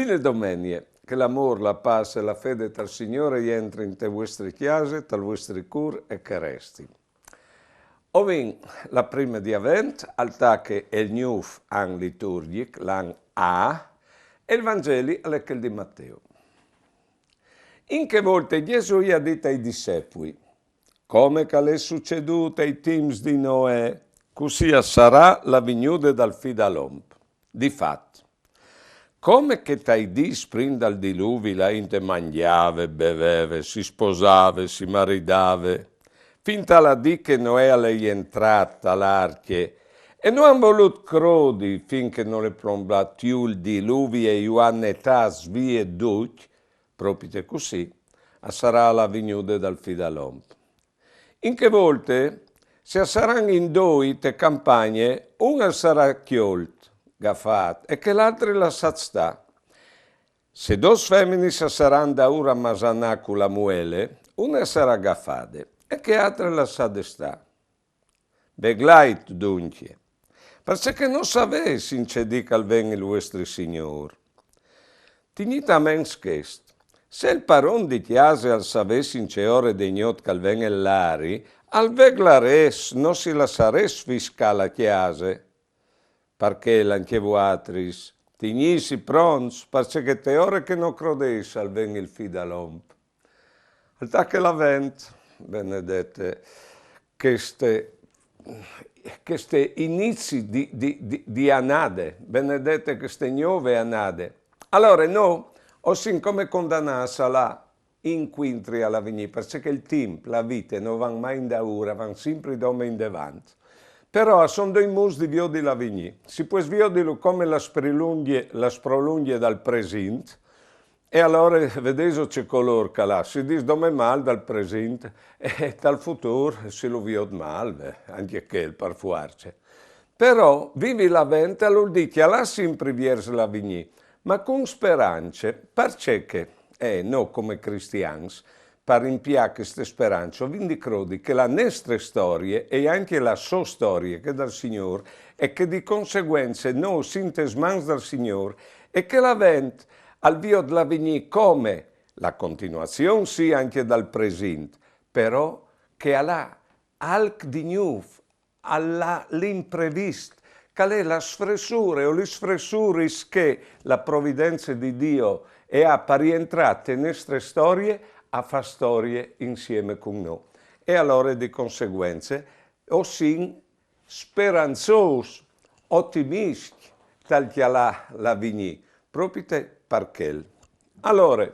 Fine domenie, che l'amor, la pace e la fede tal Signore rientri in te vostre chiese, tal vostri cur e che resti. Ovin la prima di Avent, al che è il new an liturgic, l'an A, e il Vangeli alle che di Matteo. In che volte Gesù gli ha detto ai discepoli, come che è succeduto ai times di Noè, così sarà la vignude dal fidalom. Difatti, come che tai dis prin dal diluvi la inte mangiave, beveve, si sposave, si maridave, finta la dì che Noè è entrata all'arche, e non han volut crodi finché non le plombà più il diluvi e Ioannetà svie duc, proprio così, sarà la vignude dal fidalom. In che volte, se saranno in due te campagne, una sarà chiolt, gafat, e che l'altra lasciat sta. Se dos feminis saranno da ora masanà con la muele, una sarà gaffade, e che altra lasciate sta. Beglait dunque, perché non sapessi in che dica al ven il vostro Signor. Tignita mens chest, se il paron di chiase al savessi in che ore degnot cal ven el lari, al veglares non si lassares fiscal a chiase, perché l'anche voatris, tignisi prons, perché te ore che non crodes al ven il fidalom. Al che la vent, benedette, queste inizi di anade, benedette queste nuove anade. Allora, no, ossin come condannassa la inquintri alla vigni, perché il tempo, la vita, non vanno mai in daura, vanno sempre dome in davanti. Però sono due mus di vio di la vigni. Si può sviodilo come la sprolunghie dal presente, e allora vedete c'è color che là, si dice dome mal dal presente, e dal futuro si lo viod mal, anche che il parfuarce. Però vivi la venta, lo dice, là sempre viers la vigni, ma con speranze, perché, no come cristiani, per rimpiare queste speranze, quindi credi che la nostra storia e anche la sua storia che dal Signore e che di conseguenza noi sintesmans dal Signore e che la vent al vio della vigni come la continuazione sì anche dal presente, però che ha alc di nuovo, all'imprevisto, che è la sfressura o le sfressure che la provvidenza di Dio è a rientrare nelle nostre storie a fare storie insieme con noi. E allora di conseguenze, ossin speranzosi, ottimisti, tal che la vigni, proprio perché. Allora,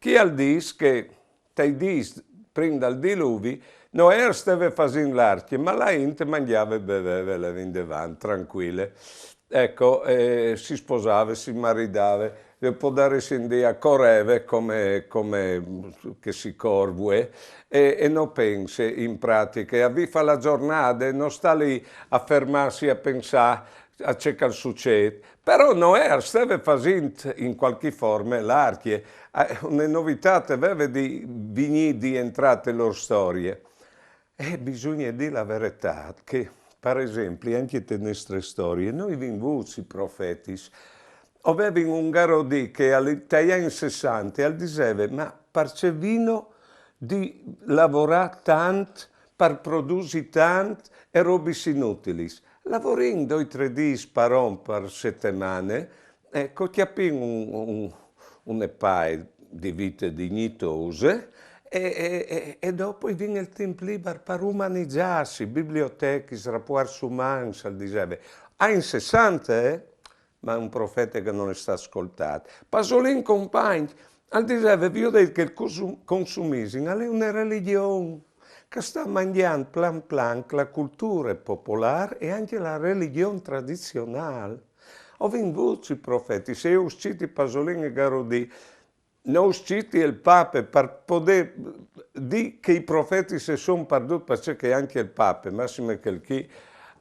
chi al dis che te dis prima dal diluvi, Noè stava facendo l'arche, ma la gente mangiava e beveva le vendevano, tranquille. Ecco, si sposava, si maridava, può dare in dia correve come che si corvue e non pensa in pratica, a vi fa la giornata, non sta lì a fermarsi a pensare a ciò che succede. Però Noè stava facendo in qualche forma l'arche, una novità aveva di vigni di entrate loro storie. E bisogna dire la verità che, per esempio, anche nelle nostre storie, noi abbiamo profeti, avevamo un garodì che agli anni 60 diceva, ma percevino di lavorare tanto, per produrre tanto e robe inutili. Lavorando 2-3 giorni per settimane, ecco, abbiamo un paio di vite dignitose e dopo viene il tempo libero per umanizzarsi, biblioteche, rapporti umani, diceva. Anni 60, ma un profeta che non è stato ascoltato. Pasolin compagni, diceva, vi ho detto che il consumismo è una religione che sta mangiando plan plan la cultura popolare e anche la religione tradizionale. Ho vinto i profeti, se io usciti Pasolin e Garodì, non usciti il Papa per poter dire che i profeti si sono perduti, perché anche il Papa, massimo che chi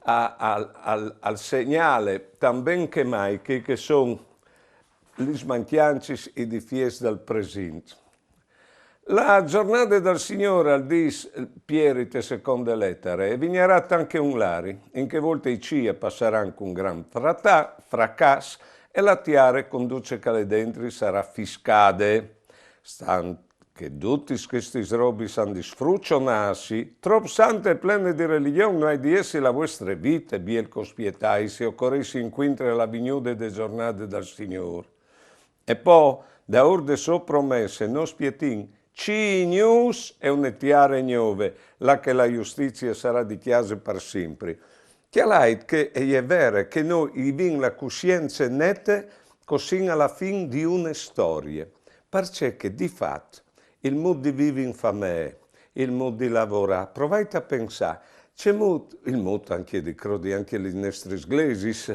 al segnale, tamben che mai, che sono gli smanchianci e di fies del presente. La giornata del Signore al dis pierite seconde lettere e vignerà anche un lari, in che volte i cia passeranno con gran fracasso e la tiare conduce che le dentri sarà fiscade. Stan che tutti questi robi san di sfruccionarsi, trop sante e plene di religione, non hai di essi la vostra vita, biel cospietai, se occorressi inquintre la vignude de giornate dal Signore. E poi, da orde so promesse, non spietin, cinius e un'etiare gnove, là che la giustizia sarà di chiase per sempre. Chialait che è vero che noi abbiamo la coscienza nette così alla fine di una storia, perché di fatto il modo di vivere in famiglia, il modo di lavorare, provate a pensare, c'è il modo anche di crodi, anche le nostre eglesi,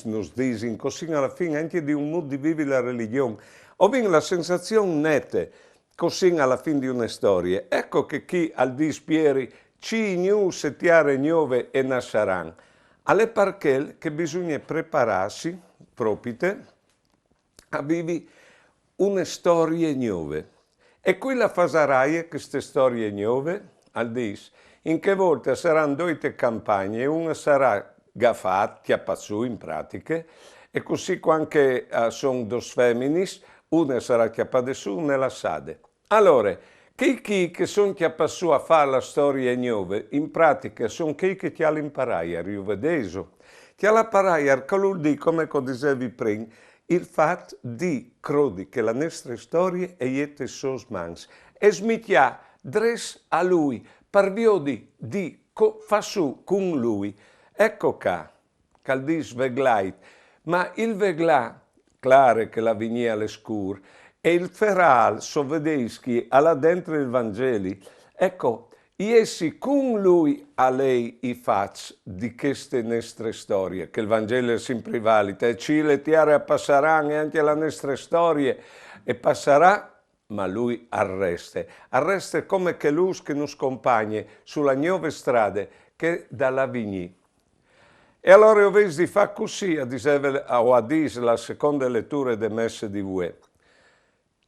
nos dicono così alla fine anche di un modo di vivere la religione. Ho la sensazione netta, così alla fine di una storia. Ecco che chi al dispieri ci gnu setiare gnove e nasceran. Alle perché che bisogna prepararsi, propite, a vivere una storia nuove. E qui la fasarai queste storie nuove, al dis, in che volte saranno due campagne, una sarà gaffat, chiappazzù in pratica, e così anche sono due femminis, una sarà chiappata su, una la sade. Allora, chi che sono chiappazzù a fare la storia nuove, in pratica sono chi che ti ha l'imparai a riuvedeso. Ti ha l'imparai a calul come dicevi prima, il fatto di crodi che la nostra storia è iete sos mans e smitia dres a lui per via di fa su con lui. Ecco qua, cal dis veglait, ma il veglà, clare che la vinia alle scur, e il feral sovedeschi alla dentro il Vangeli, ecco, essi con lui a lei i facci di queste nostre storie, che il Vangelo è sempre valido, e ci le tiare passeranno anche la nostra storia, e passerà, ma lui arresta come che lui che nos compagna sulla nuova strada che dalla vigni. E allora ho visto di fare così, a dire la seconda lettura delle messe di UE.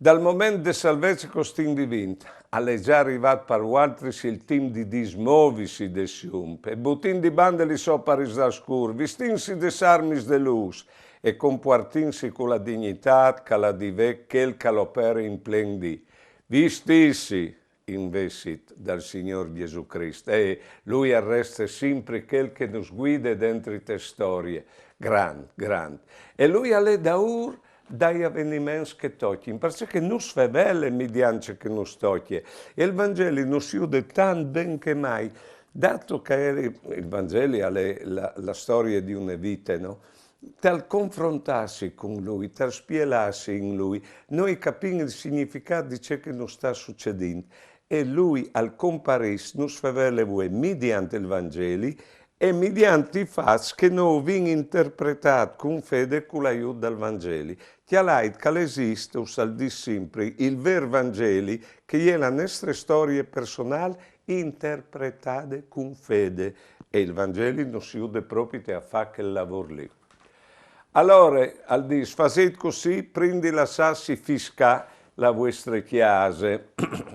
Dal momento di salvezza costin divint, alle già arrivato per altri il team di dismovisi de siump, e butin di bandeli soparis da scur, vistinsi de sarmis de luz, e comportinsi con la dignità che la dive quel che l'opera in plen di. Vistissi, investit dal Signor Gesù Cristo, e Lui arresta sempre quel che nos guida dentro le storie, grande. E Lui alle da dai avvenimenti che tocchi, perché non si vede mediante che non tocchi. E il Vangelo non si usa tanto ben che mai, dato che il Vangelo è la storia di una vita, no? Tal confrontarsi con Lui, tal spielarsi in Lui, noi capiamo il significato di ciò che non sta succedendo. E Lui, al comparire, non si vede mediante il Vangelo, e mediante i fatti che noi abbiamo interpretato con fede con l'aiuto del Vangelo. Chialait che esiste, usal di sempre, il vero Vangelo, che è la nostra storia personale interpretata con fede. E il Vangelo non si usa proprio a fare quel lavoro lì. Allora, al dis, fate così, prendi la sassi fisca la vostra chiesa.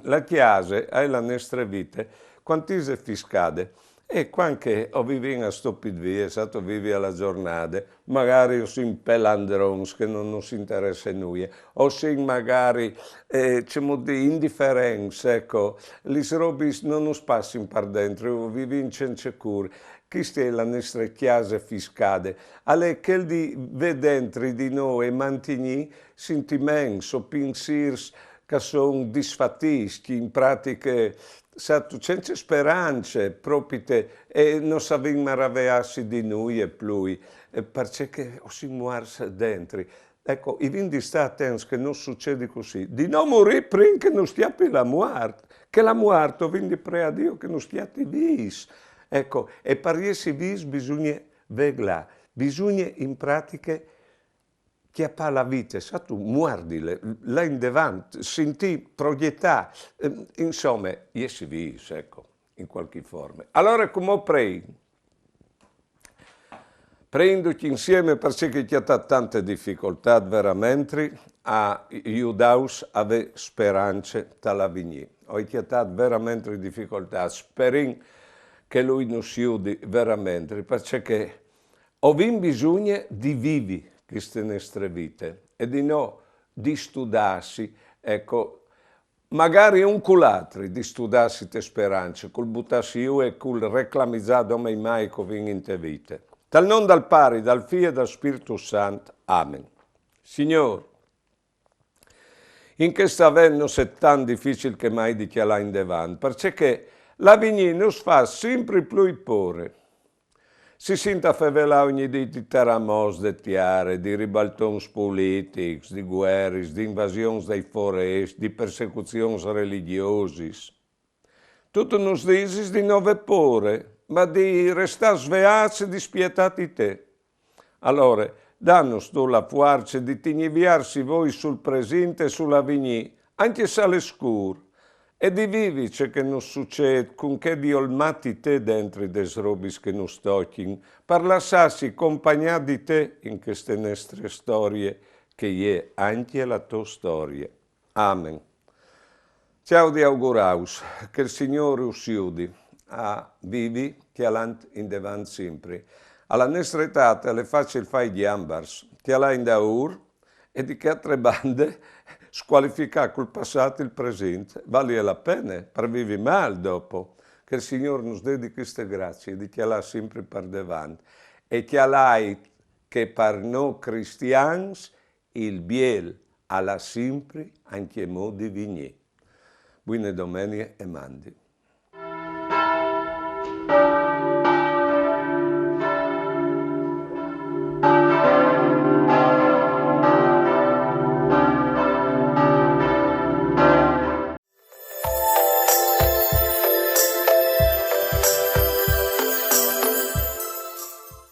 La chiesa è la nostra vita, quant'ise fiscade. E quando ho vivito a stupid via, stato vivi alla giornata, magari ho in pelandrons che non si interessa a noi, o sin magari diciamo di indifferenza, ecco, le robe non nos passano per dentro, vivi in cencecur. Questa è la nostra chiesa fiscale, alle che di vedentri di noi mantigni sentimenti o pensieri che sono disfattisti, in pratica senza speranze proprio e non sappiamo meravigliarsi di noi e più, perché si muore dentro. Ecco, i vindi sta attenti che non succede così, di non morire prima che non stia per la morte, che la morte quindi pre a Dio che non stia vis. Ecco, e per essere vis bisogna vegla, bisogna in pratica che ha la vita, tu muardile, là in davanti, senti, proiettare, insomma, essi vis, ecco, in qualche forma. Allora, come prendoci insieme perché ci ha dato tante difficoltà veramente a aiutarci a avere speranze dalla vigna. Ho dato veramente difficoltà, spero che lui non si aiuti veramente, perché ho bisogno di vivere queste nostre vite e di no di studarsi, ecco, magari un culatri di studarsi te speranze, col buttarsi io e col reclamizzare come mai che vin in te vite. Dal non dal pari, dal Figlio e dal Spirito Santo. Amen. Signore, in questo avvenno è tan difficile che mai dichiarare in davanti, perché la vigna nos fa sempre più porre. Si sente favela ogni di terremoti, di tiare, di ribaltoni politici, di guerre, di invasioni dei foresti, di persecuzioni religiose. Tutto nos dici di non porre, ma di restare svegliati e dispietati te. Allora, dannos tu la forza di tiniviarsi voi sul presente e sulla vigna, anche se all'escuro, e di vivi ciò che non succede con che di olmati te dentro des robis che non stocchin, per lasciarsi accompagnare di te in queste nostre storie, che è anche la tua storia. Amen. Ciao di auguraus, che il Signore us aiuti a vivi che alant in davanti sempre. Alla nostra età le facile fai gli ambars, che la in da e di che altre bande squalificare col passato il presente. Vale la pena per vivere male dopo. Che il Signore nos dedichi queste grazie di che la sempre per davanti e che l'hai che per noi cristiani il biel alla sempre anche modi vigni. Buone domeniche e mandi.